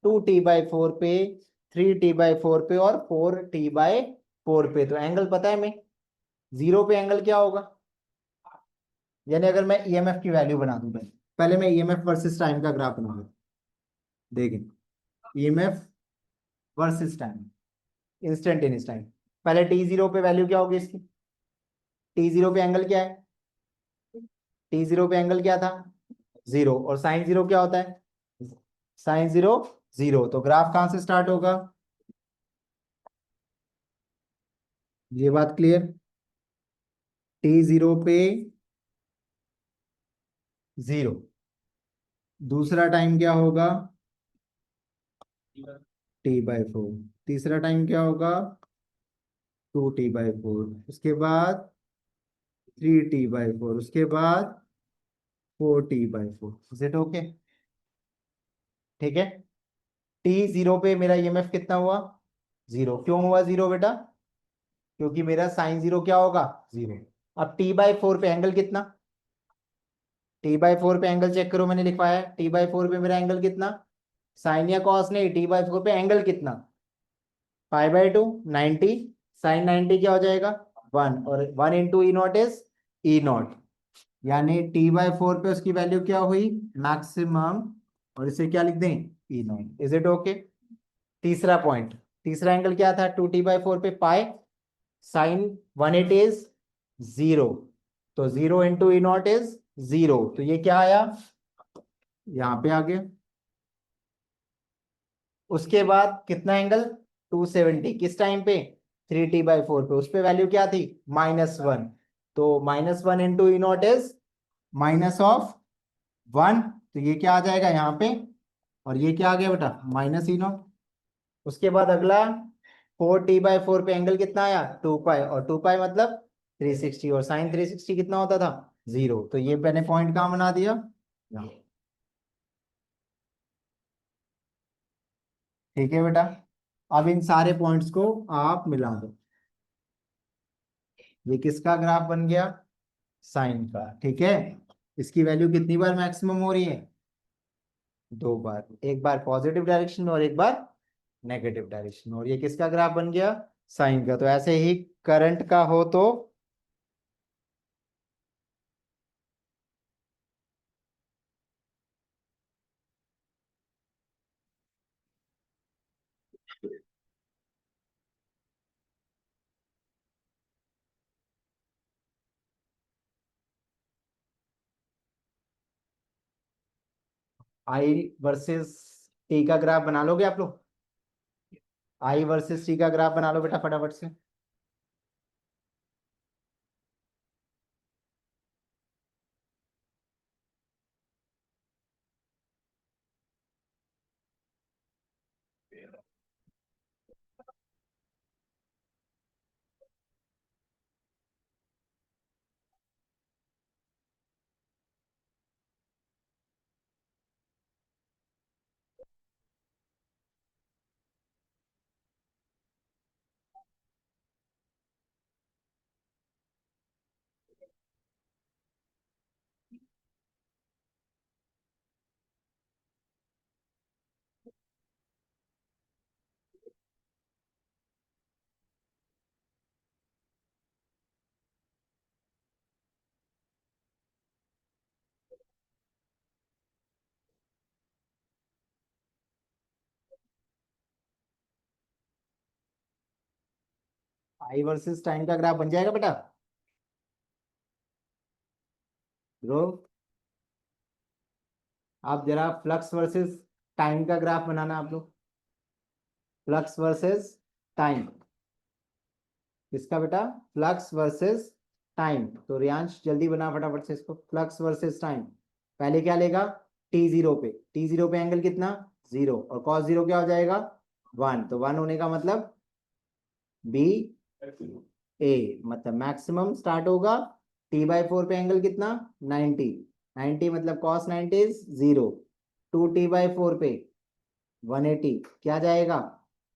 S2: 2T/4 पे, 3t/4 पे और 4t/4 पे। तो एंगल पता है हमें, 0 पे एंगल क्या होगा, यानी अगर मैं ईएमएफ की वैल्यू बना दूं, पहले मैं ईएमएफ वर्सेस टाइम का ग्राफ बनाऊंगा। देखें, EMF versus time, instantaneous time. पहले t0 पे वैल्यू क्या होगी इसकी, t0 पे एंगल क्या है, t0 पे एंगल क्या था, 0, और साइन 0 क्या होता है, साइन 0 0। तो ग्राफ कहां से स्टार्ट होगा, ये बात क्लियर, t0 पे 0, दूसरा टाइम क्या होगा t/4, तीसरा टाइम क्या होगा 2t/4, उसके बाद 3t/4, उसके बाद 4t/4। इज इट ओके, ठीक है। t0 पे मेरा ईएमएफ कितना हुआ, 0। क्यों हुआ 0 बेटा, क्योंकि मेरा साइन 0 क्या होगा, 0। अब t/4 पे एंगल कितना, t/4 पे एंगल चेक करो, मैंने लिखवाया है t/4 पे मेरा एंगल कितना, साइन या कॉस नहीं, t/4 पे एंगल कितना, π/2 90, साइन 90 क्या हो जाएगा 1, और 1 into E not is E not, यानी t/4 पे उसकी वैल्यू क्या हुई मैक्सिमम, और इसे क्या लिख दें E not. Is it okay. तीसरा पॉइंट, तीसरा एंगल क्या था 2t/4 पे पाई, साइन 180 इज 0, तो 0 इंटू ई नॉट इज 0, तो ये क्या आया यहां पे आ गया। उसके बाद कितना एंगल 270, किस टाइम पे 3t/4 पे, उस पे वैल्यू क्या थी -1, तो -1 इंटू ई नॉट इज -1, तो ये क्या आ जाएगा यहाँ पे, और ये क्या आ गया बेटा -E0। उसके बाद अगला 4t/4 पे एंगल कितना आया 2π, और 2π मतलब 360, और साइन 360 कितना होता था 0, तो ये मैंने पॉइंट कहाँ बना दिया यहाँ। ठीक है बेटा, अब इन सारे पॉइंट्स को आप मिला दो, ये किसका ग्राफ बन गया, साइन का, ठीक है। इसकी वैल्यू कितनी बार मैक्सिमम हो रही है, 2 बार, एक बार पॉजिटिव डायरेक्शन में और एक बार नेगेटिव डायरेक्शन, और ये किसका ग्राफ बन गया साइन का। तो ऐसे ही करंट का हो तो आई वर्सेस टी का ग्राफ बना लोगे आप लोग, आई वर्सेस टी का ग्राफ बना लो बेटा फटाफट से। आई वर्सेस टाइम का ग्राफ बन जाएगा बेटा ब्रो। आप जरा फ्लक्स वर्सेस टाइम का ग्राफ बनाना आप लोग, फ्लक्स वर्सेस टाइम, किसका बेटा फ्लक्स वर्सेस टाइम। तो रियांश जल्दी बना फटाफट से इसको, फ्लक्स वर्सेस टाइम। पहले क्या लेगा t0 पे, t0 पे एंगल कितना 0, और cos 0 क्या हो जाएगा 1, तो 1 होने का मतलब बी ए, मतलब मैक्सिमम स्टार्ट होगा t/4 पे एंगल कितना 90, 90 मतलब cos 90 इज 0, 2t/4 पे 180 क्या जाएगा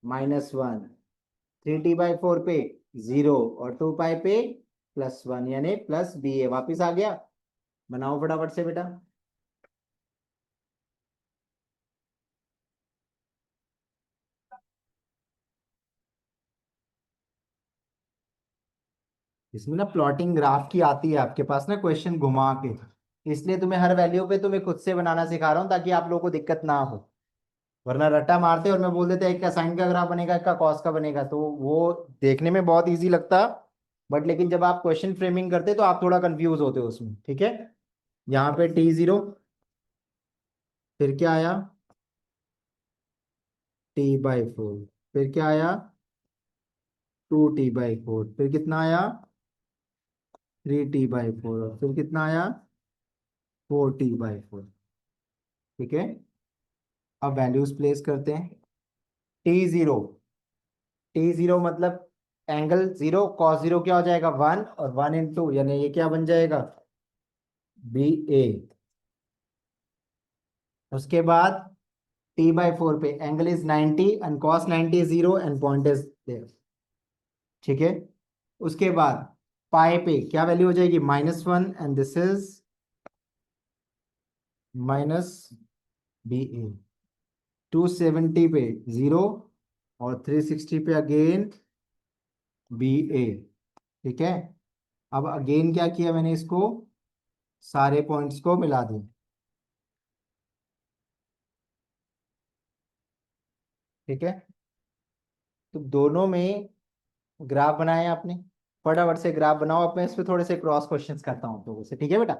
S2: -1, 3t/4 पे 0, और 2π पे +1 यानी +b है, वापिस आ गया। बनाओ फटाफट से बेटा। इसमें ना प्लॉटिंग ग्राफ की आती है आपके पास ना क्वेश्चन घुमा के, इसलिए तुम्हें हर वैल्यू पे तुम्हें खुद से बनाना सिखा रहा हूँ ताकि आप लोगों को दिक्कत ना हो। वरना रट्टा मारते और मैं बोल देता एक का साइन का ग्राफ बनेगा एक का कॉस का बनेगा, तो वो देखने में बहुत इजी लगता, बट लेकिन जब आप क्वेश्चन फ्रेमिंग करते तो आप थोड़ा कंफ्यूज होते हो उसमें। ठीक है, यहाँ पे T0, फिर क्या आया T/4, फिर क्या आया 2T/4, फिर कितना आया 3T/4, और फिर कितना आया 4T/4। ठीक है, अब वैल्यूज प्लेस करते हैं। T0, T0 मतलब एंगल जीरो, कॉस जीरो क्या हो जाएगा 1, और 1 इंटू यानी ये क्या बन जाएगा BA। उसके बाद T/4 पे angle is 90 and cos 90 is 0 and point is there. ठीक है, उसके बाद पाई पे क्या वैल्यू हो जाएगी -1 एंड दिस इज -BA। 270 पे 0 और 360 पे अगेन BA। ठीक है, अब अगेन क्या किया मैंने, इसको सारे पॉइंट्स को मिला दिया। ठीक है, तो दोनों में ग्राफ बनाए आपने, फटाफट से ग्राफ बनाओ। अब मैं इस पे थोड़े से क्रॉस क्वेश्चंस करता हूँ लोगों से। ठीक है बेटा,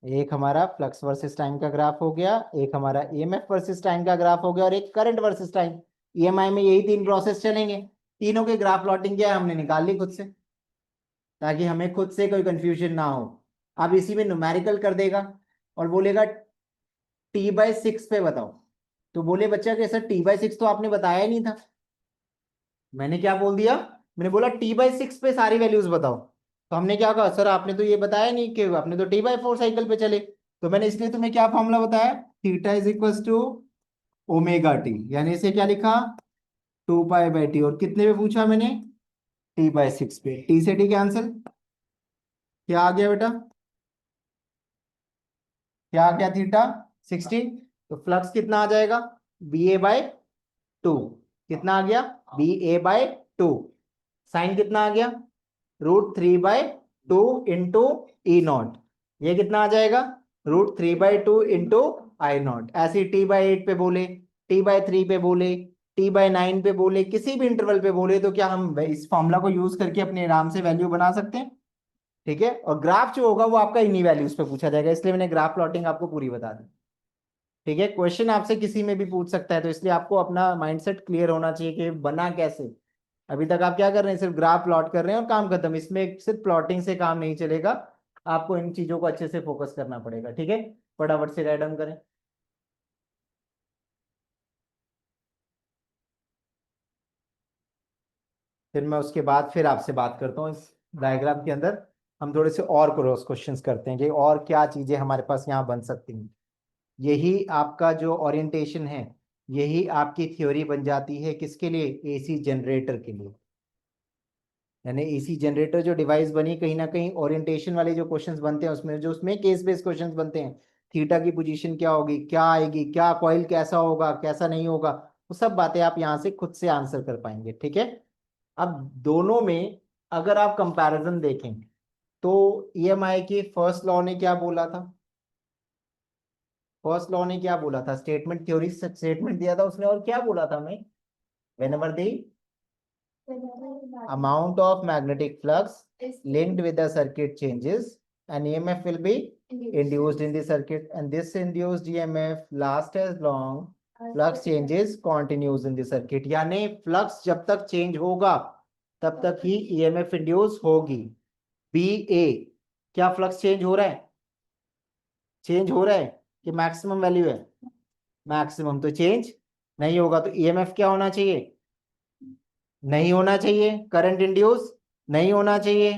S2: एक हमारा फ्लक्स वर्सेस टाइम का ग्राफ हो गया, एक हमारा EMF वर्सेस टाइम का ग्राफ हो गया, और एक करंट वर्सेस टाइम। EMI में यही तीन प्रोसेस चलेंगे। तीनों के ग्राफ प्लॉटिंग क्या है हमने निकाल ली खुद से, ताकि हमें खुद से कोई कंफ्यूजन ना हो। अब इसी में न्यूमेरिकल कर देगा और बोलेगा T/6 पे बताओ। तो बोले बच्चा कि सर T/6 तो आपने बताया ही नहीं था। मैंने क्या बोल दिया, मैंने बोला T/6 पे सारी वैल्यूज बताओ। तो हमने क्या कहा, सर आपने तो ये बताया नहीं कि आपने तो T/4 साइकिल पे चले। तो मैंने इसलिए तुम्हें क्या फॉर्मूला बताया, theta is equal to ω t, यानी इसे क्या लिखा 2π/T। और कितने पे पूछा मैंने, T/6 पे। T से T कैंसिल, क्या आ गया बेटा, क्या आ गया थीटा 60। तो फ्लक्स कितना आ जाएगा BA/2, कितना आ गया BA/2। साइन कितना आ गया √3/2 इंटू E0, ये कितना आ जाएगा √3/2 इंटू I0। ऐसे T/8 पे बोले, T/3 पे बोले, T/9 पे बोले, किसी भी इंटरवल पे बोले तो क्या हम इस फॉर्मूला को यूज करके अपने आराम से वैल्यू बना सकते हैं। ठीक है, और ग्राफ जो होगा वो आपका इन्हीं वैल्यूज पे पूछा जाएगा, इसलिए मैंने ग्राफ प्लॉटिंग आपको पूरी बता दी। ठीक है, क्वेश्चन आपसे किसी में भी पूछ सकता है, तो इसलिए आपको अपना माइंडसेट क्लियर होना चाहिए कि बना कैसे। अभी तक आप क्या कर रहे हैं, सिर्फ ग्राफ प्लॉट कर रहे हैं और काम खत्म। इसमें सिर्फ प्लॉटिंग से काम नहीं चलेगा, आपको इन चीजों को अच्छे से फोकस करना पड़ेगा। ठीक है, फटाफट से राइट डाउन करें। फिर मैं उसके बाद फिर आपसे बात करता हूँ इस डायग्राम के अंदर। हम थोड़े से और क्रॉस क्वेश्चंस करते हैं कि और क्या चीजें हमारे पास यहाँ बन सकती हैं। यही आपका जो ओरिएंटेशन है, यही आपकी थ्योरी बन जाती है किसके लिए, AC जनरेटर के लिए। यानी AC जनरेटर जो डिवाइस बनी, कहीं ना कहीं ओरिएंटेशन वाले जो क्वेश्चंस बनते हैं उसमें, जो उसमें केस बेस्ड क्वेश्चंस बनते हैं, थीटा की पोजीशन क्या होगी, क्या आएगी, क्या कॉइल कैसा होगा, कैसा नहीं होगा, वो सब बातें आप यहाँ से खुद से आंसर कर पाएंगे। ठीक है, अब दोनों में अगर आप कंपैरिजन देखें तो EMI के फर्स्ट लॉ ने क्या बोला था, फर्स्ट लॉ ने क्या बोला था, स्टेटमेंट थ्योरी स्टेटमेंट दिया था उसने, और क्या बोला था हमें, whenever the amount of magnetic flux linked with the circuit changes, an EMF will be induced in the circuit, and this induced EMF lasts as long flux changes continues in the circuit। यानी फ्लक्स जब तक चेंज होगा तब तक ही EMF इंड्यूस होगी। BA, क्या फ्लक्स चेंज हो रहा है, चेंज हो रहा है कि मैक्सिमम वैल्यू है, मैक्सिमम, तो चेंज नहीं होगा, तो EMF क्या होना चाहिए, नहीं होना चाहिए। करंट इंड्यूस नहीं होना चाहिए,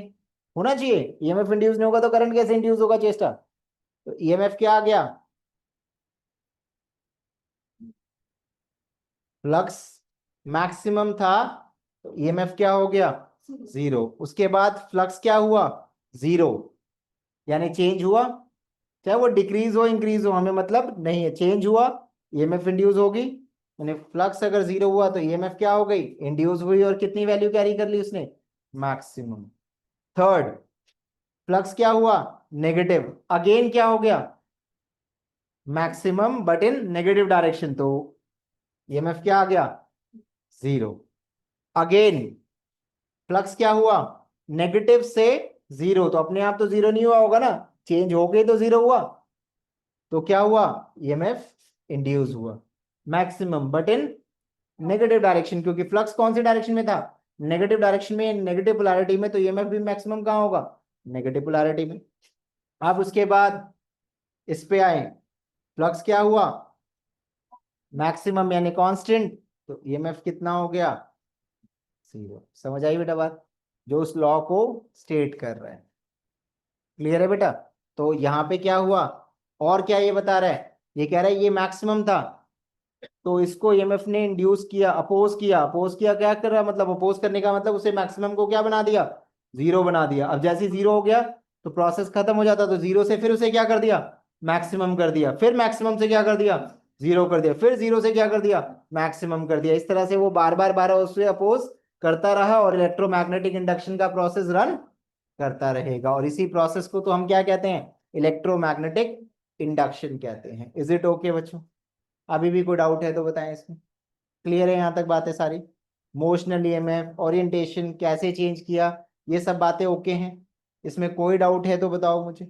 S2: होना चाहिए। EMF इंड्यूस नहीं होगा तो करंट कैसे इंड्यूस होगा चेस्टा। तो EMF क्या आ गया, फ्लक्स मैक्सिमम था तो EMF क्या हो गया 0। उसके बाद फ्लक्स क्या हुआ 0, यानी चेंज हुआ, चाहे वो डिक्रीज हो इंक्रीज हो हमें मतलब नहीं है, चेंज हुआ EMF इंड्यूस होगी। यानी फ्लक्स अगर जीरो हुआ तो ईएमएफ क्या हो गई, इंड्यूस हुई, और कितनी वैल्यू कैरी कर ली उसने, मैक्सिमम। थर्ड, फ्लक्स क्या हुआ, नेगेटिव, अगेन क्या हो गया, maximum but in negative direction, तो ईएमएफ क्या आ गया, जीरो। अगेन फ्लक्स क्या हुआ, नेगेटिव से जीरो, तो अपने आप तो जीरो नहीं हुआ होगा ना, चेंज होके तो जीरो हुआ, तो क्या हुआ, ईएमएफ इंड्यूस हुआ, maximum but in negative direction, क्योंकि फ्लक्स कौन सी डायरेक्शन में था, नेगेटिव डायरेक्शन में, नेगेटिव पोलैरिटी में, तो ईएमएफ भी मैक्सिमम कहाँ होगा, नेगेटिव पोलैरिटी में। अब उसके बाद इस पे आए, फ्लक्स क्या हुआ, मैक्सिमम यानी कांस्टेंट, तो ईएमएफ कितना हो गया, जीरो। समझ आई बेटा बात, जो उस लॉ को स्टेट कर रहा है। क्लियर है बेटा। तो यहाँ पे क्या हुआ, और क्या ये बता रहा है, ये कह रहा है ये मैक्सिमम था, तो इसको ईएमएफ ने इंड्यूस किया, अपोज किया, अपोज किया क्या कर रहा है, मतलब अपोज करने का मतलब उसे मैक्सिमम को क्या बना दिया, जीरो बना दिया। अब जैसे जीरो हो गया तो प्रोसेस खत्म हो जाता, तो जीरो से फिर उसे क्या कर दिया, मैक्सिमम कर दिया, फिर मैक्सिमम से क्या कर दिया, जीरो कर दिया, फिर जीरो से क्या कर दिया, मैक्सिमम कर दिया। इस तरह से वो बार बार बार उसे अपोज करता रहा, और इलेक्ट्रोमैग्नेटिक इंडक्शन का प्रोसेस रन करता रहेगा, और इसी प्रोसेस को तो हम क्या कहते हैं, इलेक्ट्रोमैग्नेटिक इंडक्शन कहते हैं। इज इट ओके बच्चों, अभी भी कोई डाउट है तो बताएं इसमें। क्लियर है यहाँ तक बातें सारी, मोशनल ईएमएफ, ओरिएंटेशन कैसे चेंज किया, ये सब बातें ओके हैं, इसमें कोई डाउट है तो बताओ मुझे,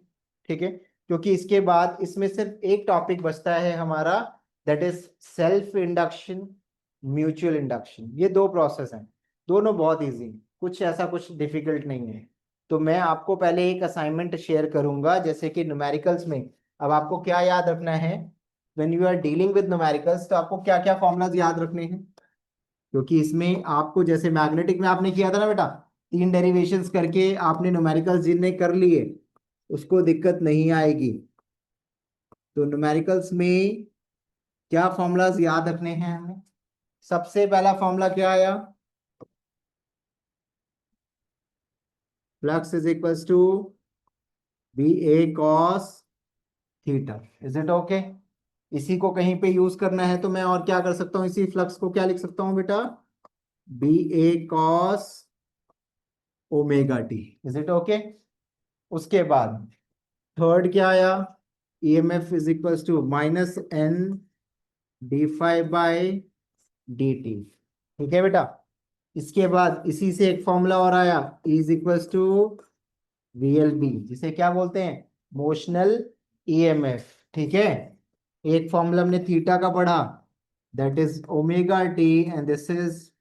S2: ठीक है। क्योंकि इसके बाद इसमें सिर्फ एक टॉपिक बचता है हमारा, that is self induction, mutual induction. ये दो प्रोसेस हैं, दोनों बहुत इजी, कुछ ऐसा कुछ डिफिकल्ट नहीं है। तो मैं आपको पहले एक असाइनमेंट शेयर करूंगा, जैसे कि न्यूमेरिकल्स में अब आपको क्या याद रखना है, when you are dealing with numericals, तो आपको क्या क्या फॉर्मूलाज याद रखने हैं। क्योंकि इसमें आपको जैसे मैग्नेटिक में आपने किया था ना बेटा, तीन डेरिवेशंस करके आपने न्यूमेरिकल्स जिनने कर लिए उसको दिक्कत नहीं आएगी। तो न्यूमेरिकल्स में क्या फॉर्मूलाज याद रखने हैं हमें, सबसे पहला फॉर्मूला क्या आया, flux is equals to B A cos theta. Is it okay, इसी को कहीं पे यूज करना है तो मैं और क्या कर सकता हूँ, इसी फ्लक्स को क्या लिख सकता हूँ बेटा, B A cos omega T. Is it okay. उसके बाद थर्ड क्या आया, EMF is equals to minus N d phi by D t. ठीक है बेटा। इसके बाद इसी से एक फॉर्मूला और आया, is equals to V L B, जिसे क्या बोलते हैं, मोशनल ईएमएफ। ठीक है। एक फॉर्मूला हमने थीटा का पढ़ा, that is omega T, and this is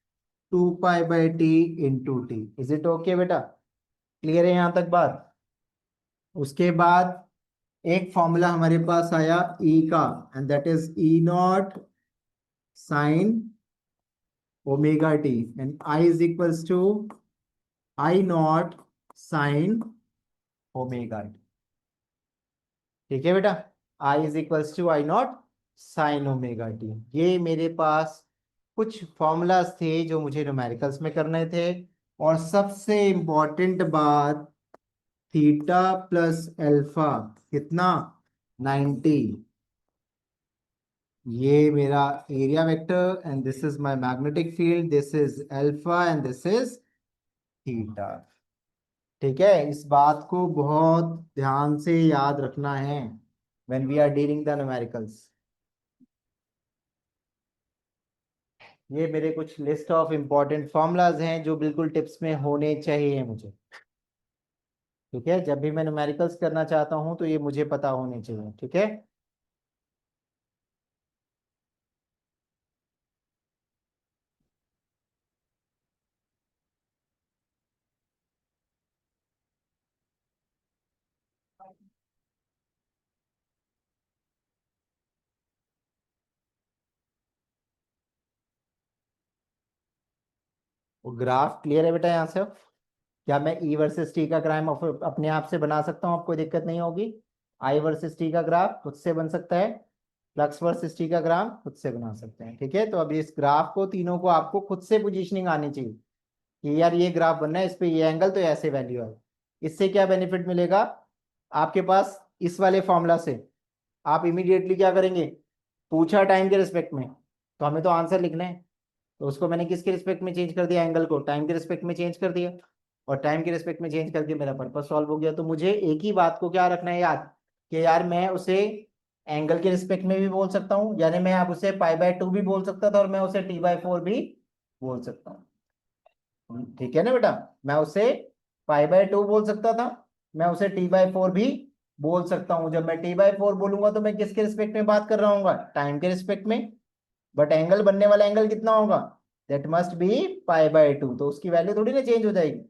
S2: 2 pi by T into T. Is it okay बेटा, क्लियर है यहाँ तक बात। उसके बाद एक फॉर्मूला हमारे पास आया ई का, and that is E naught sine omega T, and I is equals to I naught sine omega T. ठीक है बेटा, I is equals to I naught sine omega T. ये मेरे पास कुछ फॉर्मूलाज थे जो मुझे न्यूमेरिकल्स में करने थे। और सबसे इंपॉर्टेंट बात, थीटा प्लस अल्फा कितना, 90। ये मेरा area vector, and this is my magnetic field, this is alpha and this is theta. ठीक है, इस बात को बहुत ध्यान से याद रखना है when we are dealing the numericals. ये मेरे कुछ लिस्ट ऑफ इंपॉर्टेंट फॉर्मूलाज हैं जो बिल्कुल टिप्स में होने चाहिए मुझे। ठीक है, जब भी मैं न्यूमेरिकल्स करना चाहता हूं तो ये मुझे पता होने चाहिए। ठीक है। वो ग्राफ क्लियर है बेटा यहाँ से। क्या मैं ई वर्सेस टी का ग्राफ अपने आप से बना सकता हूँ, आपको कोई दिक्कत नहीं होगी। आई वर्सेस टी का ग्राफ खुद से बन सकता है, फ्लक्स वर्सेस टी का ग्राफ खुद से बना सकते हैं। ठीक है, तो अब इस ग्राफ को तीनों को आपको खुद से पोजीशनिंग आनी चाहिए कि यार ये ग्राफ बनना है, इस पे ये एंगल तो ऐसे वैल्यू है। इससे क्या बेनिफिट मिलेगा आपके पास, इस वाले फॉर्मूला से आप इमीडिएटली क्या करेंगे, पूछा टाइम के रिस्पेक्ट में तो हमें तो आंसर लिखना है, तो उसको मैंने किसके रिस्पेक्ट में चेंज कर दिया, एंगल को टाइम के रिस्पेक्ट में चेंज कर दिया, और टाइम के रिस्पेक्ट में चेंज करके मेरा पर्पस सॉल्व हो गया। तो मुझे एक ही बात को क्या रखना है याद, कि यार मैं उसे एंगल के रिस्पेक्ट में भी बोल सकता हूँ, यानी मैं आप उसे π/2 भी बोल सकता था, और मैं उसे t/4 भी बोल सकता हूँ। ठीक है ना बेटा, मैं उसे π/2 बोल सकता था, मैं उसे t/4 भी बोल सकता हूँ। जब मैं t/4 बोलूंगा तो मैं किसके रिस्पेक्ट में बात कर रहा हूँ, टाइम के रिस्पेक्ट में। बट एंगल बनने वाला एंगल कितना होगा, दैट मस्ट बी π/2, तो उसकी वैल्यू थोड़ी ना चेंज हो जाएगी।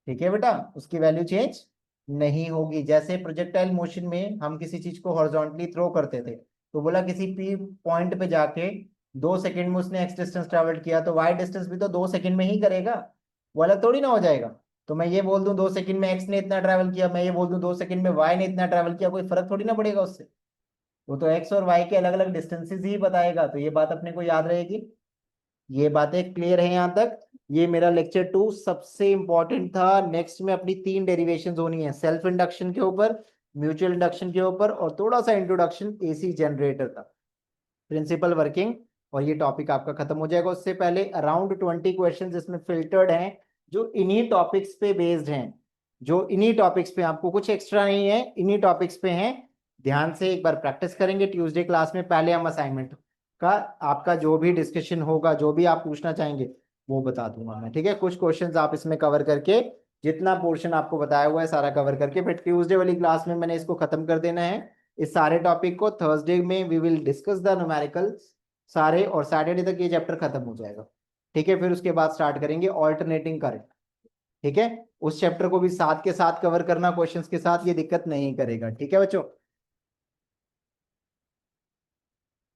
S2: ठीक है बेटा, उसकी वैल्यू चेंज नहीं होगी। जैसे प्रोजेक्टाइल मोशन में हम किसी चीज को हॉरिजॉन्टली थ्रो करते थे, तो बोला किसी पी पॉइंट पे जाके 2 सेकंड में उसने एक्स डिस्टेंस ट्रेवल किया, तो वाई डिस्टेंस भी तो 2 सेकंड में ही करेगा, वो अलग थोड़ी ना हो जाएगा। तो मैं ये बोल दूं 2 सेकंड में एक्स ने इतना ट्रैवल किया, मैं ये बोल दूं 2 सेकंड में वाई ने इतना ट्रैवल किया, कोई फर्क थोड़ी ना पड़ेगा उससे। वो तो एक्स और वाई के अलग अलग डिस्टेंसेस ही बताएगा। तो ये बात अपने को याद रहेगी। ये बातें क्लियर है यहाँ तक। ये मेरा लेक्चर 2 सबसे इंपॉर्टेंट था। नेक्स्ट में अपनी 3 डेरिवेशंस होनी है, सेल्फ इंडक्शन के ऊपर, म्यूचुअल इंडक्शन के ऊपर, और थोड़ा सा इंट्रोडक्शन एसी जनरेटर का, प्रिंसिपल वर्किंग, और ये टॉपिक आपका खत्म हो जाएगा। उससे पहले अराउंड 20 क्वेश्चंस इसमें फिल्टर्ड हैं, जो इन्हीं टॉपिक्स पे बेस्ड हैं, जो इन्हीं टॉपिक्स पे, आपको कुछ एक्स्ट्रा नहीं है, इन्हीं टॉपिक्स पे हैं। ध्यान से एक बार प्रैक्टिस करेंगे ट्यूसडे क्लास में। पहले हम असाइनमेंट का आपका जो भी डिस्कशन होगा, जो भी आप पूछना चाहेंगे वो बता दूंगा मैं। ठीक है, कुछ क्वेश्चंस आप इसमें कवर करके, जितना पोर्शन आपको बताया हुआ है सारा कवर करके, फिर ट्यूसडे वाली क्लास में मैंने इसको खत्म कर देना है, इस सारे टॉपिक को। थर्सडे में we will discuss the numerical सारे, और सैटरडे तक ये चैप्टर खत्म हो जाएगा। ठीक है, फिर उसके बाद स्टार्ट करेंगे ऑल्टरनेटिंग करंट। ठीक है, उस चैप्टर को भी साथ के साथ कवर करना क्वेश्चंस के साथ, ये दिक्कत नहीं करेगा। ठीक है बच्चों।